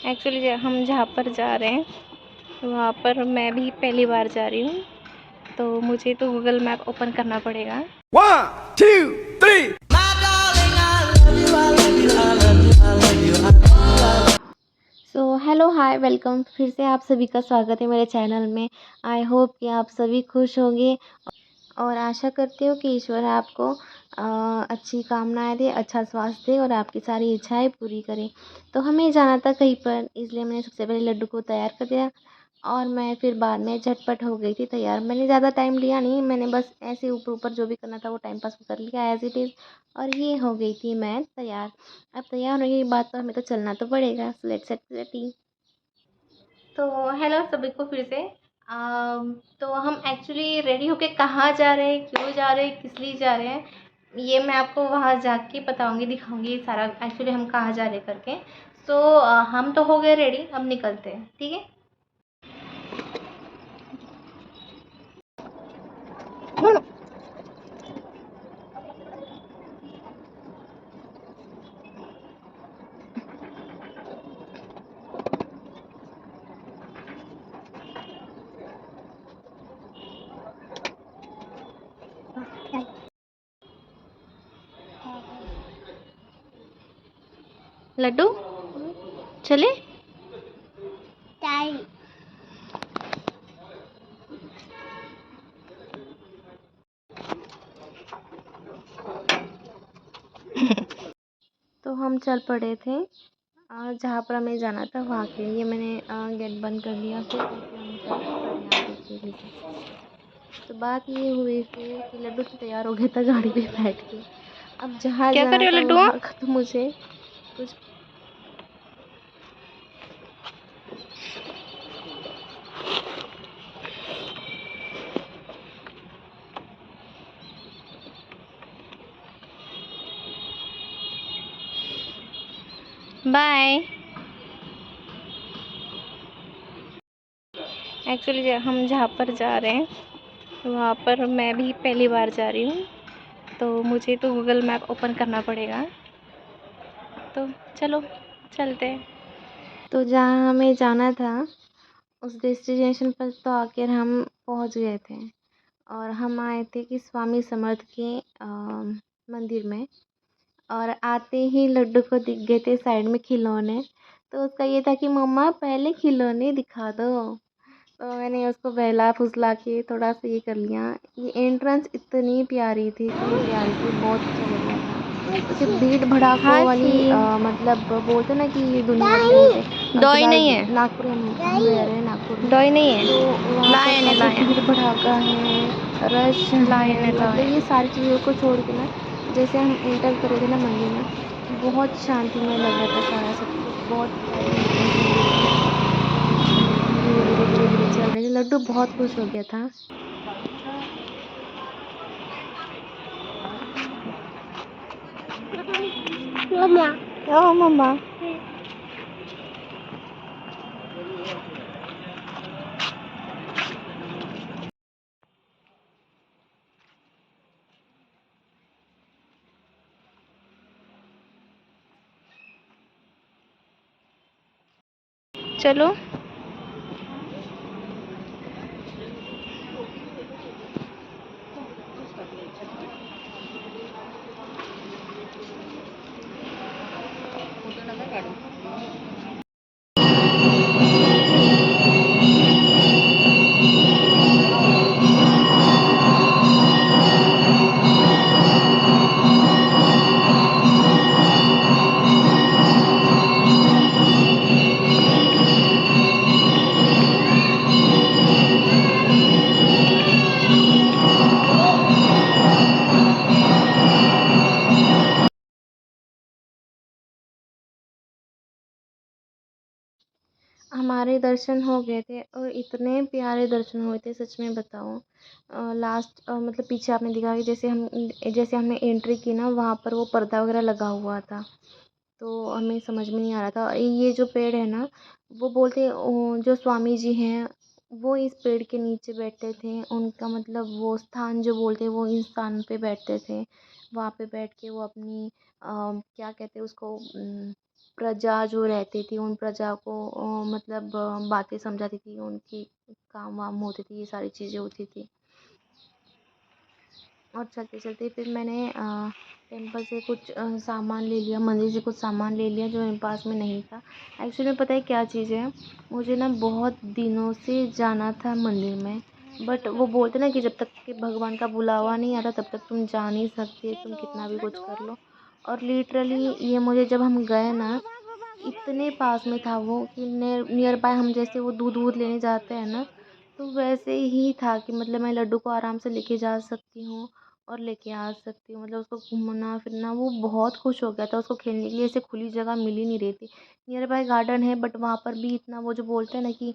Actually हम जहाँ पर जा रहे हैं वहाँ पर मैं भी पहली बार जा रही हूँ, तो मुझे तो गूगल मैप ओपन करना पड़ेगा। 1, 2, 3. सो हेलो हाय वेलकम, फिर से आप सभी का स्वागत है मेरे चैनल में। आई होप कि आप सभी खुश होंगे और आशा करती हूँ कि ईश्वर आपको अच्छी कामनाएं दे, अच्छा स्वास्थ्य दे और आपकी सारी इच्छाएं पूरी करे। तो हमें जाना था कहीं पर, इसलिए मैंने सबसे पहले लड्डू को तैयार कर दिया और मैं फिर बाद में झटपट हो गई थी तैयार। मैंने ज़्यादा टाइम लिया नहीं, मैंने बस ऐसे ऊपर ऊपर जो भी करना था वो टाइम पास कर लिया एज इट इज़, और ये हो गई थी मैं तैयार। अब तैयार होने की बात, तो हमें तो चलना तो पड़ेगा। So let's get ready. तो हेलो सभी को फिर से। तो हम एक्चुअली रेडी होके कहाँ जा रहे हैं, क्यों जा रहे हैं, किस लिए जा रहे हैं, ये मैं आपको वहाँ जाके बताऊंगी, दिखाऊंगी सारा एक्चुअली हम कहाँ जा रहे हैं करके। सो हम तो हो गए रेडी, अब निकलते हैं, ठीक है। लड्डू चले। तो हम चल पड़े थे जहाँ पर हमें जाना था वहाँ के लिए। मैंने गेट बंद कर दिया फिर, क्योंकि हम चल पड़े आगे के लिए। तो बात ये हुई फिर कि लड्डू तो तैयार हो गया था गाड़ी पे बैठ के। अब जहाँ क्या कर जाना रहे हो था लड्डू? वहाँ का तो मुझे कुछ बाय। एक्चुअली हम जहाँ पर जा रहे हैं वहाँ पर मैं भी पहली बार जा रही हूँ, तो मुझे तो गूगल मैप ओपन करना पड़ेगा। तो चलो चलते हैं। तो जहाँ हमें जाना था उस डेस्टिनेशन पर तो आकर हम पहुँच गए थे, और हम आए थे कि स्वामी समर्थ के मंदिर में। और आते ही लड्डू को दिख गए थे साइड में खिलौने, तो उसका ये था कि मम्मा पहले खिलौने दिखा दो। तो मैंने उसको बहला फुसला के थोड़ा सा ये कर लिया। ये एंट्रेंस इतनी प्यारी थी, इतनी प्यारी थी, बहुत अच्छा लग रहा था। क्योंकि भीड़ भड़ाकों वाली हासी मतलब बोलते ना कि ये दुनिया से डॉय फिलहाल नहीं है, नागपुर हम रह रहे हैं नागपुर में। डॉय नहीं तो है, वहाँ पर लायन है ऐसे लायन। भीड़ भड़ाका है, रश लायन है, है मतलब ये लायन। सारी चीज़ों को छोड़ के ना, जैसे हम एंटर कर रहे थे ना मंदिर में, बहुत शांतिमय लग रहा था सारा सब कुछ। बहुत प्यारी एंट्रेंस मंदिर की। और हम धीरे धीरे धीरे धीरे चल रहे थे। लड्डू बहुत खुश हो गया था। मम्मा। ओ मम्मा। चलो। हमारे दर्शन हो गए थे और इतने प्यारे दर्शन हुए थे, सच में बताऊँ। लास्ट मतलब पीछे आपने देखा कि जैसे हमने एंट्री की ना, वहाँ पर वो पर्दा वगैरह लगा हुआ था। तो हमें समझ में नहीं आ रहा था। ये जो पेड़ है ना, वो बोलते जो स्वामी जी हैं वो इस पेड़ के नीचे बैठते थे। उनका मतलब वो स्थान जो बोलते हैं, वो इस स्थान पे बैठते थे। वहाँ पे बैठ के वो अपनी क्या कहते हैं उसको, प्रजा जो रहती थी उन प्रजा को मतलब बातें समझाती थी, उनकी काम वाम होती थी, ये सारी चीज़ें होती थी। और चलते चलते फिर मैंने टेम्पल से कुछ सामान ले लिया, मंदिर से कुछ सामान ले लिया जो मेरे पास में नहीं था। एक्चुअली में पता है क्या चीज़ है, मुझे ना बहुत दिनों से जाना था मंदिर में, बट वो बोलते ना कि जब तक कि भगवान का बुलावा नहीं आता तब तक तुम जा नहीं सकते, तुम कितना भी कुछ कर लो। और लिटरली ये मुझे जब हम गए ना, इतने पास में था वो कि नियर बाय हम जैसे वो दूध वूध लेने जाते हैं ना, तो वैसे ही था कि मतलब मैं लड्डू को आराम से लेके जा सकती हूँ और लेके आ सकती हूँ। मतलब उसको घूमना फिरना, वो बहुत खुश हो गया था। उसको खेलने के लिए ऐसे खुली जगह मिल ही नहीं रही थी। नियर बाय गार्डन है बट वहाँ पर भी इतना वो जो बोलते हैं ना कि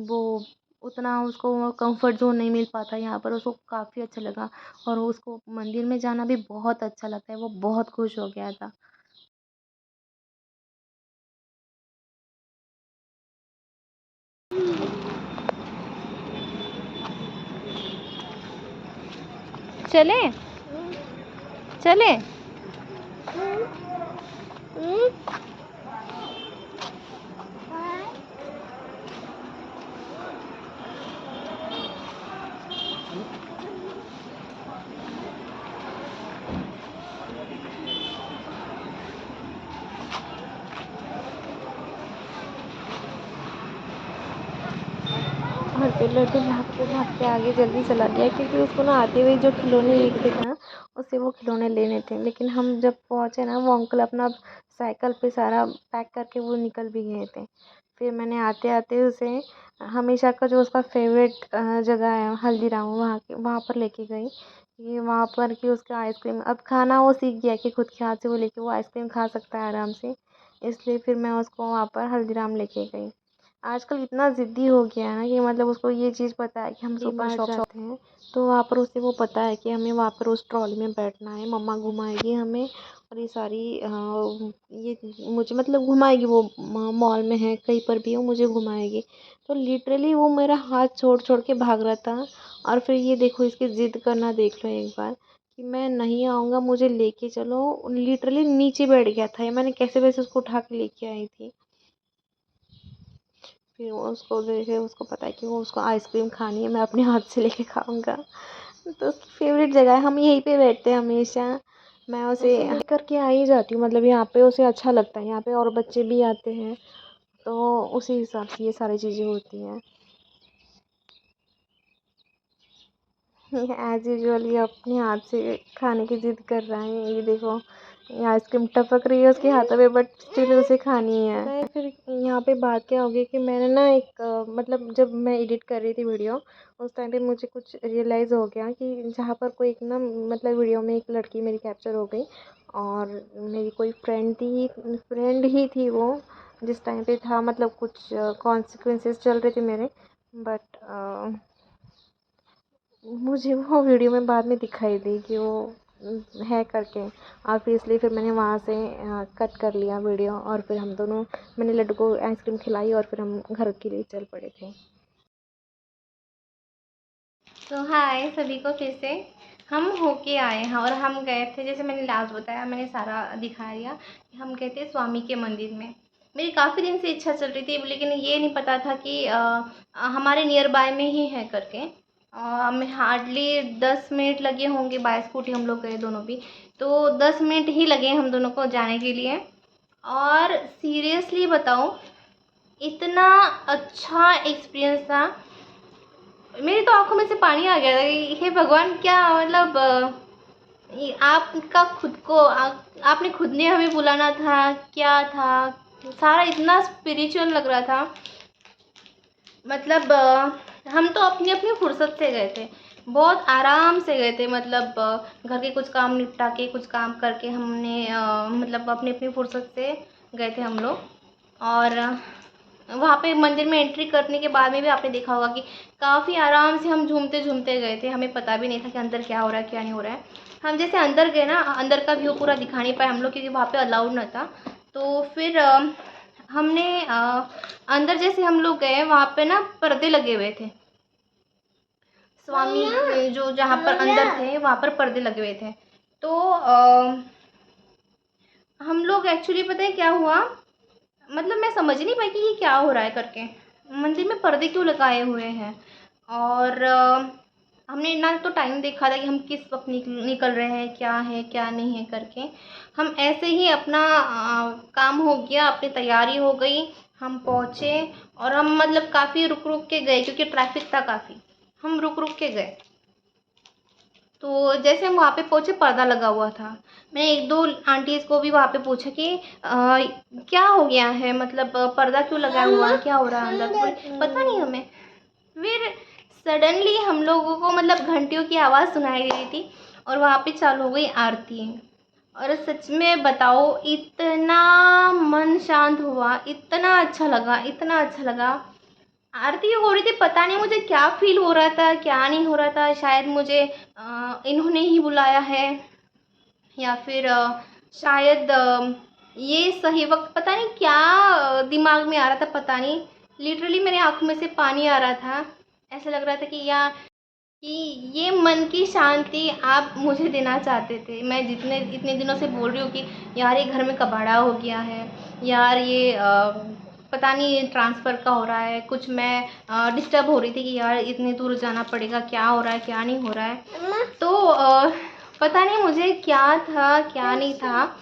वो उतना उसको कंफर्ट जोन नहीं मिल पाता यहाँ पर। उसको काफ़ी अच्छा लगा और उसको मंदिर में जाना भी बहुत अच्छा लगता है। वो बहुत खुश हो गया था। चले चले। और फिर लड्डू भागते आगे जल्दी चला गया क्योंकि उसको ना आते हुए जो खिलौने दिखे थे ना, उससे वो खिलौने लेने थे। लेकिन हम जब पहुँचे ना, वो अंकल अपना साइकिल पे सारा पैक करके वो निकल भी गए थे। फिर मैंने आते आते उसे हमेशा का जो उसका फेवरेट जगह है हल्दीराम, वहाँ पर लेके गई कि वहाँ पर कि उसका आइसक्रीम अब खाना वो सीख गया कि खुद के हाथ से वो लेके वो आइसक्रीम खा सकता है आराम से। इसलिए फिर मैं उसको वहाँ पर हल्दीराम लेके गई। आजकल इतना ज़िद्दी हो गया है ना कि मतलब उसको ये चीज़ पता है कि हम सुपर शॉप जाते हैं तो वहाँ पर उसे वो पता है कि हमें वहाँ पर उस ट्रॉली में बैठना है, मम्मा घुमाएगी हमें और ये सारी ये मुझे मतलब घुमाएगी। वो मॉल में है कहीं पर भी हो, मुझे घुमाएगी। तो लिटरली वो मेरा हाथ छोड़ छोड़ के भाग रहा था। और फिर ये देखो इसकी ज़िद करना देख लो एक बार कि मैं नहीं आऊँगा, मुझे लेके चलो। लिटरली नीचे बैठ गया था। ये मैंने कैसे वैसे उसको उठा के लेके आई थी। फिर वो उसको जैसे उसको पता है कि वो उसको आइसक्रीम खानी है, मैं अपने हाथ से लेके खाऊंगा। तो उसकी फेवरेट जगह है, हम यहीं पे बैठते हैं हमेशा। मैं उसे करके आ ही जाती हूँ, मतलब यहाँ पे उसे अच्छा लगता है। यहाँ पे और बच्चे भी आते हैं तो उसी हिसाब से ये सारी चीज़ें होती हैं। एज यूजल ये अपने हाथ से खाने की जिद कर रहा है। ये देखो ये आइसक्रीम टपक रही है उसके हाथों में बट स्टिल उसे खानी है। मैं फिर यहाँ पे बात क्या होगी कि मैंने ना एक मतलब जब मैं एडिट कर रही थी वीडियो, उस टाइम पे मुझे कुछ रियलाइज़ हो गया कि जहाँ पर कोई एक ना मतलब वीडियो में एक लड़की मेरी कैप्चर हो गई और मेरी कोई फ्रेंड ही थी वो जिस टाइम पे था। मतलब कुछ कॉन्सिक्वेंसेस चल रहे थे मेरे, बट मुझे वो वीडियो में बाद में दिखाई दी कि वो है करके। और फिर इसलिए फिर मैंने वहाँ से कट कर लिया वीडियो और फिर हम दोनों मैंने लड्डू को आइसक्रीम खिलाई और फिर हम घर के लिए चल पड़े थे। तो हाय सभी को फिर से। हम होके आए हैं और हम गए थे, जैसे मैंने लास्ट बताया, मैंने सारा दिखा दिया कि हम गए थे स्वामी के मंदिर में। मेरी काफ़ी दिन से इच्छा चल रही थी लेकिन ये नहीं पता था कि हमारे नियर बाय में ही है करके। हमें हार्डली 10 मिनट लगे होंगे, बाय स्कूटी हम लोग गए दोनों भी। तो 10 मिनट ही लगे हम दोनों को जाने के लिए। और सीरियसली बताऊँ, इतना अच्छा एक्सपीरियंस था। मेरी तो आंखों में से पानी आ गया था कि हे भगवान, क्या मतलब ये आपका खुद को आपने खुद ने हमें बुलाना था, क्या था। सारा इतना स्पिरिचुअल लग रहा था। मतलब हम तो अपनी अपनी फुर्सत से गए थे, बहुत आराम से गए थे। मतलब घर के कुछ काम निपटा के कुछ काम करके हमने मतलब अपनी अपनी फुर्सत से गए थे हम लोग। और वहाँ पे मंदिर में एंट्री करने के बाद में भी आपने देखा होगा कि काफ़ी आराम से हम झूमते झूमते गए थे। हमें पता भी नहीं था कि अंदर क्या हो रहा है क्या नहीं हो रहा है। हम जैसे अंदर गए ना, अंदर का व्यू पूरा दिखा नहीं पाए हम लोग क्योंकि वहाँ पे अलाउड न था। तो फिर हमने अंदर जैसे हम लोग गए, वहाँ पे ना पर्दे लगे हुए थे। स्वामी जो जहाँ पर अंदर थे वहाँ पर पर्दे लगे हुए थे। तो हम लोग एक्चुअली पता है क्या हुआ, मतलब मैं समझ नहीं पाई कि ये क्या हो रहा है करके। मंदिर में पर्दे क्यों लगाए हुए हैं, और हमने ना तो टाइम देखा था कि हम किस वक्त निकल रहे हैं, क्या है क्या नहीं है करके। हम ऐसे ही अपना काम हो गया, अपनी तैयारी हो गई, हम पहुँचे। और हम मतलब काफ़ी रुक रुक के गए क्योंकि ट्रैफिक था काफ़ी, हम रुक रुक के गए। तो जैसे हम वहाँ पे पहुँचे, पर्दा लगा हुआ था। मैंने एक दो आंटीज़ को भी वहाँ पे पूछा कि क्या हो गया है, मतलब पर्दा क्यों लगा हुआ है, क्या हो रहा है अंदर, तो बोले पता नहीं हमें। फिर सडनली हम लोगों को मतलब घंटियों की आवाज़ सुनाई दे रही थी और वहाँ पे चालू हो गई आरती। और सच में बताओ, इतना मन शांत हुआ, इतना अच्छा लगा, इतना अच्छा लगा। आरती हो रही थी, पता नहीं मुझे क्या फ़ील हो रहा था, क्या नहीं हो रहा था। शायद मुझे इन्होंने ही बुलाया है, या फिर शायद ये सही वक़्त, पता नहीं क्या दिमाग में आ रहा था, पता नहीं। लिटरली मेरी आँखों में से पानी आ रहा था। ऐसा लग रहा था कि ये मन की शांति आप मुझे देना चाहते थे। मैं इतने दिनों से बोल रही हूँ कि यार ये घर में कबाड़ा हो गया है, यार ये पता नहीं ट्रांसफ़र का हो रहा है कुछ। मैं डिस्टर्ब हो रही थी कि यार इतनी दूर जाना पड़ेगा, क्या हो रहा है क्या नहीं हो रहा है। तो पता नहीं मुझे क्या था क्या नहीं था,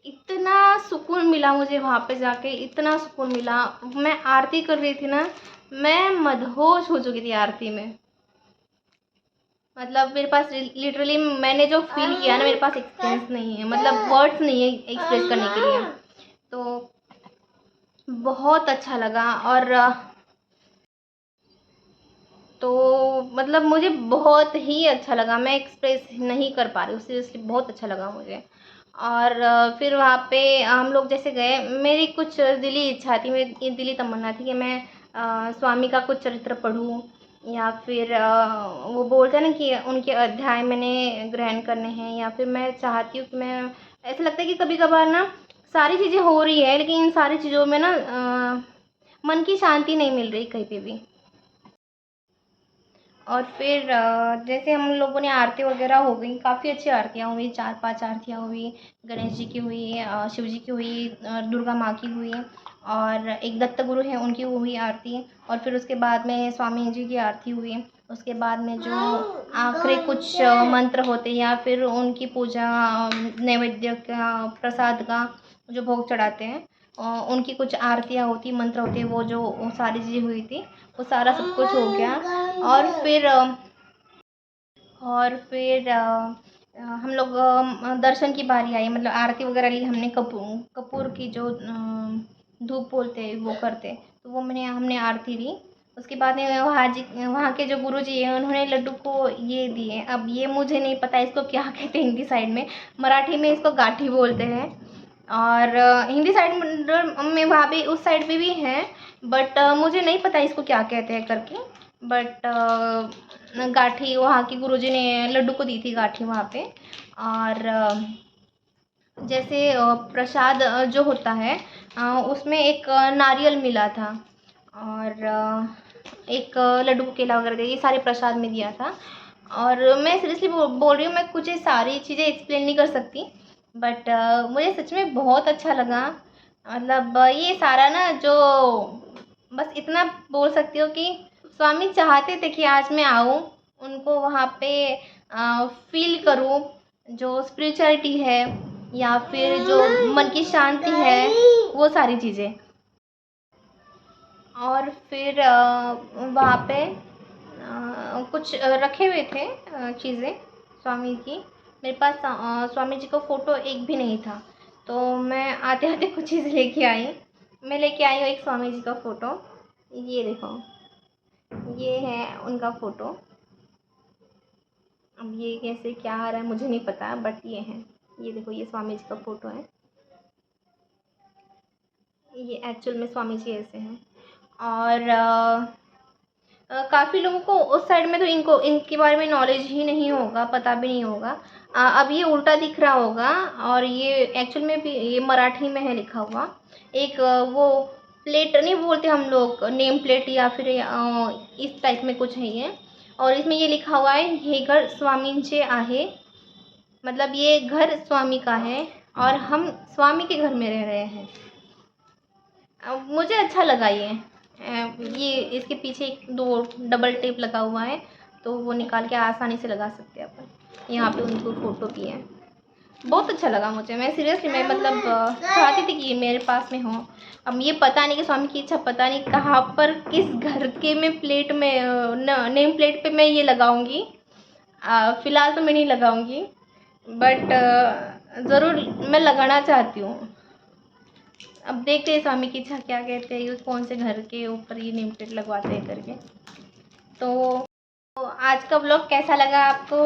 इतना सुकून मिला मुझे वहाँ पे जाके, इतना सुकून मिला। मैं आरती कर रही थी ना, मैं मदहोश हो चुकी थी आरती में। मतलब मेरे पास लिटरली मैंने जो फ़ील किया ना, मेरे पास एक्सपीरियंस नहीं है, मतलब वर्ड्स नहीं है एक्सप्रेस करने के लिए। तो बहुत अच्छा लगा। और तो मतलब मुझे बहुत ही अच्छा लगा, मैं एक्सप्रेस नहीं कर पा रही हूँ, सीरियसली बहुत अच्छा लगा मुझे। और फिर वहाँ पे हम लोग जैसे गए, मेरी कुछ दिली इच्छा थी, मेरी दिली तमन्ना थी कि मैं स्वामी का कुछ चरित्र पढूँ, या फिर वो बोलते हैं ना कि उनके अध्याय मैंने ग्रहण करने हैं, या फिर मैं चाहती हूँ कि मैं, ऐसा लगता है कि कभी-कभार ना सारी चीज़ें हो रही है लेकिन इन सारी चीज़ों में ना मन की शांति नहीं मिल रही कहीं पे भी। और फिर जैसे हम लोगों ने आरती वगैरह हो गई, काफ़ी अच्छी आरतियाँ हुई, 4-5 आरतियाँ हुई। गणेश जी की हुई, शिव जी की हुई, दुर्गा माँ की हुई, और एक दत्त गुरु हैं उनकी हुई आरती। और फिर उसके बाद में स्वामी जी की आरती हुई। उसके बाद में जो आखिरी कुछ मंत्र होते हैं या फिर उनकी पूजा, नैवेद्य का, प्रसाद का जो भोग चढ़ाते हैं, उनकी कुछ आरतियाँ होती, मंत्र होते हैं, वो सारी चीज़ें हुई थी। वो सारा सब कुछ हो गया। और फिर हम लोग दर्शन की बारी आई, मतलब आरती वगैरह ली हमने। कपूर की जो धूप बोलते हैं वो करते, तो वो हमने आरती ली। उसके बाद में वहाँ के जो गुरु जी हैं उन्होंने लड्डू को ये दिए। अब ये मुझे नहीं पता इसको क्या कहते हैं हिंदी साइड में, मराठी में इसको गाठी बोलते हैं। और हिंदी साइड में वहाँ पे उस साइड पे भी हैं, बट मुझे नहीं पता इसको क्या कहते हैं करके। बट गाठी वहाँ के गुरुजी ने लड्डू को दी थी गाठी वहाँ पे। और जैसे प्रसाद जो होता है, उसमें एक नारियल मिला था, और एक लड्डू को केला वगैरह दिया, ये सारे प्रसाद में दिया था। और मैं सीरियसली बोल रही हूँ, मैं कुछ ये सारी चीज़ें एक्सप्लेन नहीं कर सकती, बट मुझे सच में बहुत अच्छा लगा। मतलब ये सारा ना जो, बस इतना बोल सकती हूँ कि स्वामी चाहते थे कि आज मैं आऊँ, उनको वहाँ पे फ़ील करूँ जो स्पिरिचुअलिटी है, या फिर जो मन की शांति है, वो सारी चीज़ें। और फिर वहाँ पे कुछ रखे हुए थे चीज़ें स्वामी की। मेरे पास स्वामी जी का फ़ोटो एक भी नहीं था, तो मैं आते आते कुछ चीज़ लेके आई। मैं लेके आई हूँ एक स्वामी जी का फ़ोटो, ये देखो, ये है उनका फ़ोटो। अब ये कैसे क्या आ रहा है मुझे नहीं पता, बट ये है, ये देखो, ये स्वामी जी का फ़ोटो है। ये एक्चुअल में स्वामी जी ऐसे हैं। और काफ़ी लोगों को उस साइड में तो इनके बारे में नॉलेज ही नहीं होगा, पता भी नहीं होगा। अब ये उल्टा दिख रहा होगा, और ये एक्चुअल में भी ये मराठी में है लिखा हुआ। एक वो प्लेट नहीं बोलते हम लोग, नेम प्लेट, या फिर इस टाइप में कुछ है ये। और इसमें ये लिखा हुआ है, हे घर स्वामींचे आहे, मतलब ये घर स्वामी का है। और हम स्वामी के घर में रह रहे हैं। मुझे अच्छा लगा ये इसके पीछे एक 2 डबल टेप लगा हुआ है, तो वो निकाल के आसानी से लगा सकते हैं अपन। यहाँ पे उनको फ़ोटो भी है। बहुत अच्छा लगा मुझे। मैं सीरियसली मैं मतलब चाहती थी कि ये मेरे पास में हो। अब ये पता नहीं कि स्वामी की इच्छा पता नहीं कहाँ पर किस घर के में प्लेट में नेम प्लेट पे मैं ये लगाऊंगी। फ़िलहाल तो मैं नहीं लगाऊंगी, बट ज़रूर मैं लगाना चाहती हूँ। अब देखते हैं स्वामी की इच्छा क्या कहते हैं, ये कौन से घर के ऊपर ये नेम प्लेट लगवाते हैं करके। तो आज का व्लॉग कैसा लगा आपको,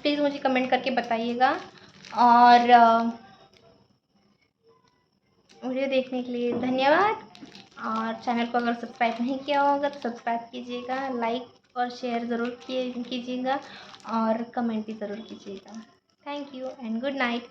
प्लीज़ मुझे कमेंट करके बताइएगा। और वीडियो देखने के लिए धन्यवाद। और चैनल को अगर सब्सक्राइब नहीं किया होगा तो सब्सक्राइब कीजिएगा, लाइक और शेयर ज़रूर कीजिएगा और कमेंट भी ज़रूर कीजिएगा। Thank you and good night.